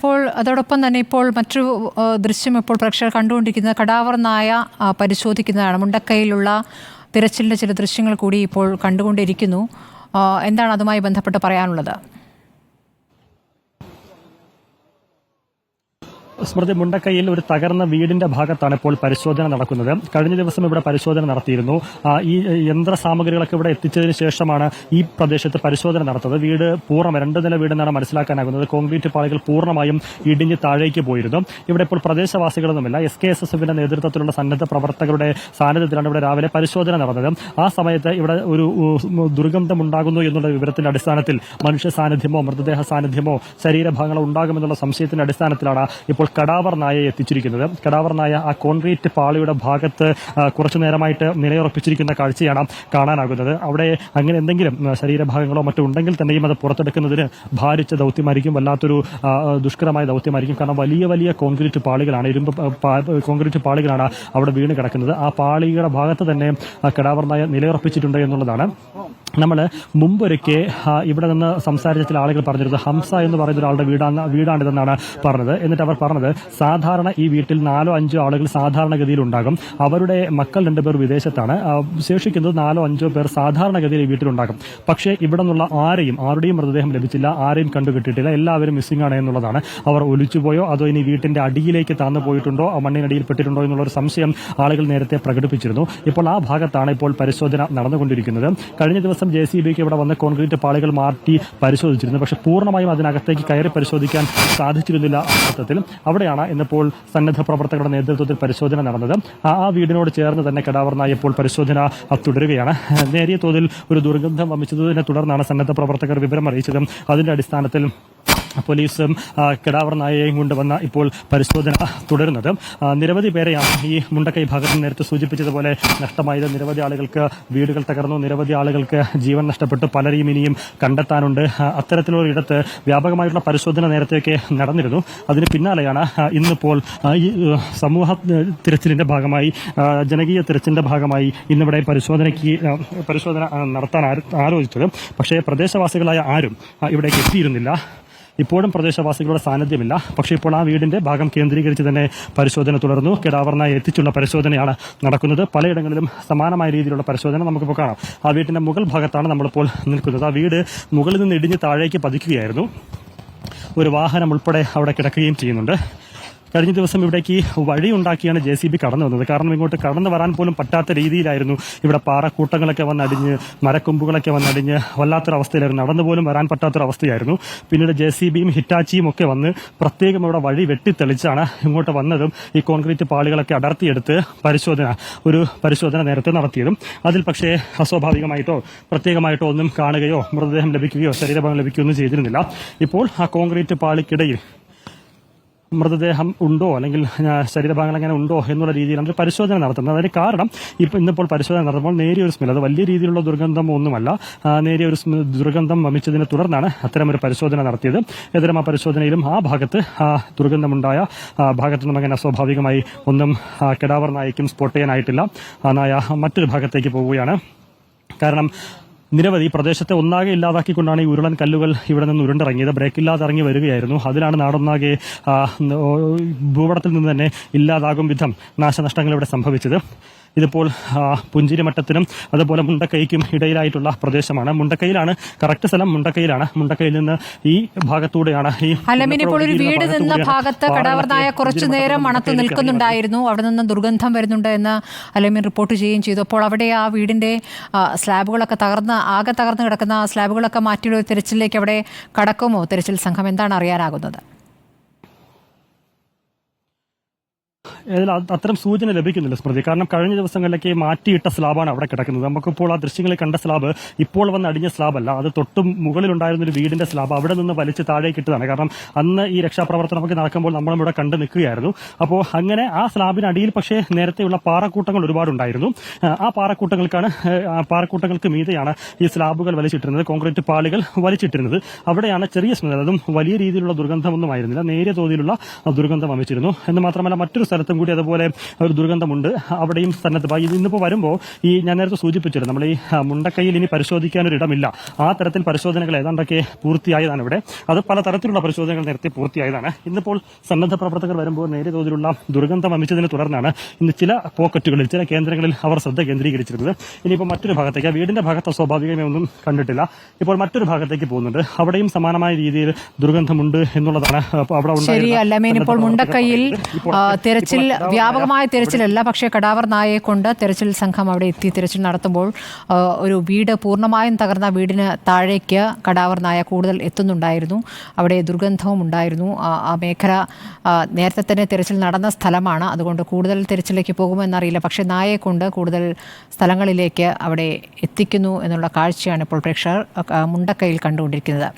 ഇപ്പോൾ അതോടൊപ്പം തന്നെ ഇപ്പോൾ മറ്റൊരു ദൃശ്യം ഇപ്പോൾ പ്രേക്ഷകർ കണ്ടുകൊണ്ടിരിക്കുന്നത് കടാവർ നായ പരിശോധിക്കുന്നതാണ്. മുണ്ടക്കൈയിലുള്ള തിരച്ചിലിൻ്റെ ചില ദൃശ്യങ്ങൾ കൂടി ഇപ്പോൾ കണ്ടുകൊണ്ടിരിക്കുന്നു. എന്താണ് അതുമായി ബന്ധപ്പെട്ട് പറയാനുള്ളത്? സ്മൃതി, മുണ്ടക്കൈയിൽ ഒരു തകർന്ന വീടിന്റെ ഭാഗത്താണ് ഇപ്പോൾ പരിശോധന നടക്കുന്നത്. കഴിഞ്ഞ ദിവസം ഇവിടെ പരിശോധന നടത്തിയിരുന്നു. ഈ യന്ത്ര സാമഗ്രികളൊക്കെ ഇവിടെ എത്തിച്ചതിന് ശേഷമാണ് ഈ പ്രദേശത്ത് പരിശോധന നടത്തുന്നത്. വീട് പൂർണ്ണമായി 2 നില വീടെന്നാണ് മനസ്സിലാക്കാനാകുന്നത്. കോൺക്രീറ്റ് പാളികൾ പൂർണ്ണമായും ഇടിഞ്ഞ് താഴേക്ക് പോയിരുന്നു. ഇവിടെ ഇപ്പോൾ പ്രദേശവാസികളൊന്നുമില്ല. SKSSFന്റെ നേതൃത്വത്തിലുള്ള സന്നദ്ധ പ്രവർത്തകരുടെ സാന്നിധ്യത്തിലാണ് ഇവിടെ രാവിലെ പരിശോധന നടന്നത്. ആ സമയത്ത് ഇവിടെ ഒരു ദുർഗന്ധമുണ്ടാകുന്നു എന്നുള്ള വിവരത്തിന്റെ അടിസ്ഥാനത്തിൽ മനുഷ്യ സാന്നിധ്യമോ മൃതദേഹ സാന്നിധ്യമോ ശരീരഭാഗങ്ങളോ ഉണ്ടാകുമെന്നുള്ള സംശയത്തിന്റെ അടിസ്ഥാനത്തിലാണ് ഇപ്പോൾ കടാവർ നായയെ എത്തിച്ചിരിക്കുന്നത്. കടാവർ നായ ആ കോൺക്രീറ്റ് പാളിയുടെ ഭാഗത്ത് കുറച്ചു നേരമായിട്ട് നിലയുറപ്പിച്ചിരിക്കുന്ന കാഴ്ചയാണ് കാണാനാകുന്നത്. അവിടെ അങ്ങനെ എന്തെങ്കിലും ശരീരഭാഗങ്ങളോ മറ്റോ ഉണ്ടെങ്കിൽ തന്നെയും അത് പുറത്തെടുക്കുന്നതിന് ഭാരിച്ച ദൗത്യമായിരിക്കും, വല്ലാത്തൊരു ദുഷ്കരമായ ദൗത്യമായിരിക്കും. കാരണം വലിയ വലിയ കോൺക്രീറ്റ് പാളികളാണ്, ഇരുമ്പ് കോൺക്രീറ്റ് പാളികളാണ് അവിടെ വീണ് കിടക്കുന്നത്. ആ പാളിയുടെ ഭാഗത്ത് തന്നെ കടാവർ നായ നിലയുറപ്പിച്ചിട്ടുണ്ട് എന്നുള്ളതാണ്. നമ്മൾ മുമ്പൊരിക്കെ ഇവിടെ നിന്ന് സംസാരിച്ച ചില ആളുകൾ പറഞ്ഞിരുന്നത് ഹംസ എന്ന് പറയുന്ന ഒരാളുടെ വീടാണിതെന്നാണ് പറഞ്ഞത്. എന്നിട്ട് അവർ പറഞ്ഞത് സാധാരണ ഈ വീട്ടിൽ 4-5 ആളുകൾ സാധാരണഗതിയിൽ ഉണ്ടാകും. അവരുടെ മക്കൾ 2 പേർ വിദേശത്താണ്. ശേഷിക്കുന്നത് 4-5 പേർ സാധാരണഗതിയിൽ ഈ വീട്ടിലുണ്ടാകും. പക്ഷേ ഇവിടെ നിന്നുള്ള ആരുടെയും മൃതദേഹം ലഭിച്ചില്ല, ആരെയും കണ്ടുകിട്ടിയിട്ടില്ല. എല്ലാവരും മിസ്സിംഗ് ആണ് എന്നുള്ളതാണ്. അവർ ഒലിച്ചുപോയോ അതോ ഇനി വീട്ടിന്റെ അടിയിലേക്ക് താന്നു പോയിട്ടുണ്ടോ, മണ്ണിനടിയിൽ പെട്ടിട്ടുണ്ടോ എന്നുള്ളൊരു സംശയം ആളുകൾ നേരത്തെ പ്രകടിപ്പിച്ചിരുന്നു. ഇപ്പോൾ ആ ഭാഗത്താണ് ഇപ്പോൾ പരിശോധന നടന്നുകൊണ്ടിരിക്കുന്നത്. കഴിഞ്ഞ ദിവസം JCBക്ക് ഇവിടെ വന്ന് കോൺക്രീറ്റ് പാളികൾ മാറ്റി പരിശോധിച്ചിരുന്നു. പക്ഷേ പൂർണ്ണമായും അതിനകത്തേക്ക് കയറി പരിശോധിക്കാൻ സാധിച്ചിരുന്നില്ല. അർത്ഥത്തിൽ അവിടെയാണ് ഇന്നിപ്പോൾ സന്നദ്ധ പ്രവർത്തകരുടെ നേതൃത്വത്തിൽ പരിശോധന നടന്നത്. ആ വീടിനോട് ചേർന്ന് തന്നെ കടാവർ നായ ഇപ്പോൾ പരിശോധന തുടരുകയാണ്. നേരിയ തോതിൽ ഒരു ദുർഗന്ധം വമിച്ചതിനെ തുടർന്നാണ് സന്നദ്ധ പ്രവർത്തകർ വിവരം അറിയിച്ചത്. അതിന്റെ അടിസ്ഥാനത്തിൽ പോലീസും കടാവർ നായയെയും കൊണ്ടുവന്ന ഇപ്പോൾ പരിശോധന തുടരുന്നത്. നിരവധി പേരെയാണ് ഈ മുണ്ടക്കൈ ഭാഗത്ത് നേരത്തെ സൂചിപ്പിച്ചതുപോലെ നഷ്ടമായത്. നിരവധി ആളുകൾക്ക് വീടുകൾ തകർന്നു, നിരവധി ആളുകൾക്ക് ജീവൻ നഷ്ടപ്പെട്ടു, പലരെയും ഇനിയും കണ്ടെത്താനുണ്ട്. അത്തരത്തിലുള്ള ഇടത്ത് വ്യാപകമായിട്ടുള്ള പരിശോധന നേരത്തെയൊക്കെ നടന്നിരുന്നു. അതിന് പിന്നാലെയാണ് ഇന്നിപ്പോൾ ഈ സമൂഹ തിരച്ചിലിന്റെ ഭാഗമായി, ജനകീയ തിരച്ചിലിന്റെ ഭാഗമായി ഇന്നിവിടെ പരിശോധന നടത്താൻ ആലോചിച്ചത്. പക്ഷേ പ്രദേശവാസികളായ ആരും ഇവിടേക്ക് എത്തിയിരുന്നില്ല. ഇപ്പോഴും പ്രദേശവാസികളുടെ സാന്നിധ്യമില്ല. പക്ഷേ ഇപ്പോൾ ആ വീടിന്റെ ഭാഗം കേന്ദ്രീകരിച്ച് തന്നെ പരിശോധന തുടർന്നു. കടാവർ നായ എത്തിച്ചുള്ള പരിശോധനയാണ് നടക്കുന്നത്. പലയിടങ്ങളിലും സമാനമായ രീതിയിലുള്ള പരിശോധന നമുക്കിപ്പോൾ കാണാം. ആ വീട്ടിന്റെ മുകൾ ഭാഗത്താണ് നമ്മളിപ്പോൾ നിൽക്കുന്നത്. ആ വീട് മുകളിൽ നിന്ന് ഇടിഞ്ഞ് താഴേക്ക് പതിക്കുകയായിരുന്നു. ഒരു വാഹനം ഉൾപ്പെടെ അവിടെ കിടക്കുകയും ചെയ്യുന്നുണ്ട്. കഴിഞ്ഞ ദിവസം ഇവിടേക്ക് വഴി ഉണ്ടാക്കിയാണ് JCB കടന്നു വന്നത്. കാരണം ഇങ്ങോട്ട് കടന്നു വരാൻ പോലും പറ്റാത്ത രീതിയിലായിരുന്നു. ഇവിടെ പാറക്കൂട്ടങ്ങളൊക്കെ വന്നടിഞ്ഞ്, മരക്കൊമ്പുകളൊക്കെ വന്നടിഞ്ഞ് വല്ലാത്തൊരവസ്ഥയിലായിരുന്നു. നടന്നു പോലും വരാൻ പറ്റാത്തൊരവസ്ഥയായിരുന്നു. പിന്നീട് JCBയും ഹിറ്റാച്ചിയും ഒക്കെ വന്ന് പ്രത്യേകം ഇവിടെ വഴി വെട്ടിത്തെളിച്ചാണ് ഇങ്ങോട്ട് വന്നതും ഈ കോൺക്രീറ്റ് പാളികളൊക്കെ അടർത്തിയെടുത്ത് പരിശോധന നേരത്തെ നടത്തിയതും. അതിൽ പക്ഷേ അസ്വാഭാവികമായിട്ടോ പ്രത്യേകമായിട്ടോ ഒന്നും കാണുകയോ മൃതദേഹം ലഭിക്കുകയോ ശരീരഭാഗം ലഭിക്കുകയോ ഒന്നും ചെയ്തിരുന്നില്ല. ഇപ്പോൾ ആ കോൺക്രീറ്റ് പാളിക്കിടയിൽ മൃതദേഹം ഉണ്ടോ അല്ലെങ്കിൽ ശരീരഭാഗങ്ങൾ അങ്ങനെ ഉണ്ടോ എന്നുള്ള രീതിയിലാണ് പരിശോധന നടത്തുന്നത്. അതിന് കാരണം ഇന്നിപ്പോൾ പരിശോധന നടത്തുമ്പോൾ നേരിയൊരു സ്മെൽ, അത് വലിയ രീതിയിലുള്ള ദുർഗന്ധം ഒന്നുമല്ല, നേരിയൊരു ദുർഗന്ധം വമിച്ചതിനെ തുടർന്നാണ് അത്തരമൊരു പരിശോധന നടത്തിയത്. ഏതായാലും ആ പരിശോധനയിലും ആ ഭാഗത്ത് ദുർഗന്ധമുണ്ടായ ഭാഗത്ത് നിന്നും അങ്ങനെ അസ്വാഭാവികമായി ഒന്നും കടാവർ നായയ്ക്കും സ്പോട്ട് ചെയ്യാനായിട്ടില്ല. ആ നായ മറ്റൊരു ഭാഗത്തേക്ക് പോവുകയാണ്. കാരണം നിരവധി പ്രദേശത്തെ ഒന്നാകെ ഇല്ലാതാക്കിക്കൊണ്ടാണ് ഈ ഉരുളൻ കല്ലുകൾ ഇവിടെ നിന്ന് ഉരുണ്ടിറങ്ങിയത്. ബ്രേക്കില്ലാതെ ഇറങ്ങി വരികയായിരുന്നു. അതിലാണ് നാടൊന്നാകെ ഭൂപടത്തിൽ നിന്ന് തന്നെ ഇല്ലാതാകും വിധം നാശനഷ്ടങ്ങൾ ഇവിടെ സംഭവിച്ചത്. ഇതിപ്പോൾ പുഞ്ചിരിമട്ടത്തിനും അതുപോലെ മുണ്ടക്കൈക്കും ഇടയിലായിട്ടുള്ള പ്രദേശമാണ്. മുണ്ടക്കൈയിലാണ് കറക്റ്റ് സ്ഥലം, മുണ്ടക്കൈയിലാണ്. മുണ്ടക്കൈയിൽ നിന്ന് ഈ ഭാഗത്തൂടെയാണ് ഈ ഇപ്പോൾ ഒരു വീട് നിന്ന ഭാഗത്ത് കടാവർ നായ കുറച്ചു നേരം മണത്ത് നിൽക്കുന്നുണ്ടായിരുന്നു. അവിടെ നിന്ന് ദുർഗന്ധം വരുന്നുണ്ട് എന്ന് അലമീൻ റിപ്പോർട്ട് ചെയ്യുകയും ചെയ്തു. അപ്പോൾ അവിടെ ആ വീടിന്റെ സ്ലാബുകളൊക്കെ ആകെ തകർന്ന് കിടക്കുന്ന സ്ലാബുകളൊക്കെ മാറ്റിയുള്ള തിരച്ചിലേക്ക് അവിടെ കടക്കുമോ തിരച്ചിൽ സംഘം? എന്താണ് അറിയാനാകുന്നത്? അത്തരം സൂചന ലഭിക്കുന്നില്ല സ്മൃതി. കാരണം കഴിഞ്ഞ ദിവസങ്ങളിലേക്ക് മാറ്റിയിട്ട സ്ലാബാണ് അവിടെ കിടക്കുന്നത്. നമുക്കിപ്പോൾ ആ ദൃശ്യങ്ങളിൽ കണ്ട സ്ലാബ് ഇപ്പോൾ വന്ന് അടിഞ്ഞ സ്ലാബല്ല, അത് തൊട്ടും മുകളിലുണ്ടായിരുന്ന ഒരു വീടിന്റെ സ്ലാബ് അവിടെ നിന്ന് വലിച്ച് താഴേക്ക് ഇട്ടതാണ്. കാരണം അന്ന് ഈ രക്ഷാപ്രവർത്തനമൊക്കെ നടക്കുമ്പോൾ നമ്മളും ഇവിടെ കണ്ടു നിൽക്കുകയായിരുന്നു. അപ്പോൾ അങ്ങനെ ആ സ്ലാബിനടിയിൽ പക്ഷേ നേരത്തെയുള്ള പാറക്കൂട്ടങ്ങൾ ഒരുപാടുണ്ടായിരുന്നു. ആ പാറക്കൂട്ടങ്ങൾക്ക് മീതെയാണ് ഈ സ്ലാബുകൾ വലിച്ചിട്ടിരുന്നത്, കോൺക്രീറ്റ് പാളികൾ വലിച്ചിട്ടിരുന്നത്. അവിടെയാണ് ചെറിയ സ്മെൽ, അതും വലിയ രീതിയിലുള്ള ദുർഗന്ധമൊന്നും ആയിരുന്നില്ല, നേരിയ തോതിലുള്ള ദുർഗന്ധം വമിച്ചിരുന്നു. എന്ന് മാത്രമല്ല മറ്റൊരു സ്ഥലത്ത് ഭാഗത്തും കൂടി അതുപോലെ ഒരു ദുർഗന്ധമുണ്ട്. അവിടെയും ഇന്നിപ്പോൾ വരുമ്പോൾ ഞാൻ നേരത്തെ സൂചിപ്പിച്ചിരുന്നു, നമ്മൾ ഈ മുണ്ടക്കൈയിൽ ഇനി പരിശോധിക്കാനൊരിടമില്ല. ആ തരത്തിൽ പരിശോധനകൾ ഏതാണ്ടൊക്കെ പൂർത്തിയായതാണ്. ഇവിടെ അത് പലതരത്തിലുള്ള പരിശോധനകൾ നേരത്തെ പൂർത്തിയായതാണ്. ഇന്നിപ്പോൾ സന്നദ്ധ പ്രവർത്തകർ വരുമ്പോൾ നേരിയ തോതിലുള്ള ദുർഗന്ധം വമിച്ചതിനെ തുടർന്നാണ് ഇന്ന് ചില പോക്കറ്റുകളിൽ, ചില കേന്ദ്രങ്ങളിൽ അവർ ശ്രദ്ധ കേന്ദ്രീകരിച്ചിരുന്നത്. ഇനിയിപ്പോൾ മറ്റൊരു ഭാഗത്തേക്ക്, വീടിന്റെ ഭാഗത്ത് സ്വാഭാവികമായി ഒന്നും കണ്ടിട്ടില്ല. ഇപ്പോൾ മറ്റൊരു ഭാഗത്തേക്ക് പോകുന്നുണ്ട്. അവിടെയും സമാനമായ രീതിയിൽ ദുർഗന്ധമുണ്ട് എന്നുള്ളതാണ് അവിടെ ശരിയല്ല. ഇപ്പോൾ മുണ്ടക്കൈയിൽ തെരച്ചിൽ, വ്യാപകമായ തെരച്ചിലല്ല, പക്ഷേ കടാവർ നായയെ കൊണ്ട് തെരച്ചിൽ സംഘം അവിടെ എത്തി തെരച്ചിൽ നടത്തുമ്പോൾ ഒരു വീട് പൂർണ്ണമായും തകർന്ന വീടിന് താഴേക്ക് കടാവർ നായ കൂടുതൽ എത്തുന്നുണ്ടായിരുന്നു. അവിടെ ദുർഗന്ധവും ഉണ്ടായിരുന്നു. ആ മേഖല നേരത്തെ തന്നെ തെരച്ചിൽ നടന്ന സ്ഥലമാണ്. അതുകൊണ്ട് കൂടുതൽ തെരച്ചിലേക്ക് പോകുമെന്നറിയില്ല. പക്ഷേ നായയെ കൊണ്ട് കൂടുതൽ സ്ഥലങ്ങളിലേക്ക് അവിടെ എത്തിക്കുന്നു എന്നുള്ള കാഴ്ചയാണ് ഇപ്പോൾ പ്രേക്ഷകർ മുണ്ടക്കൈയിൽ കണ്ടുകൊണ്ടിരിക്കുന്നത്.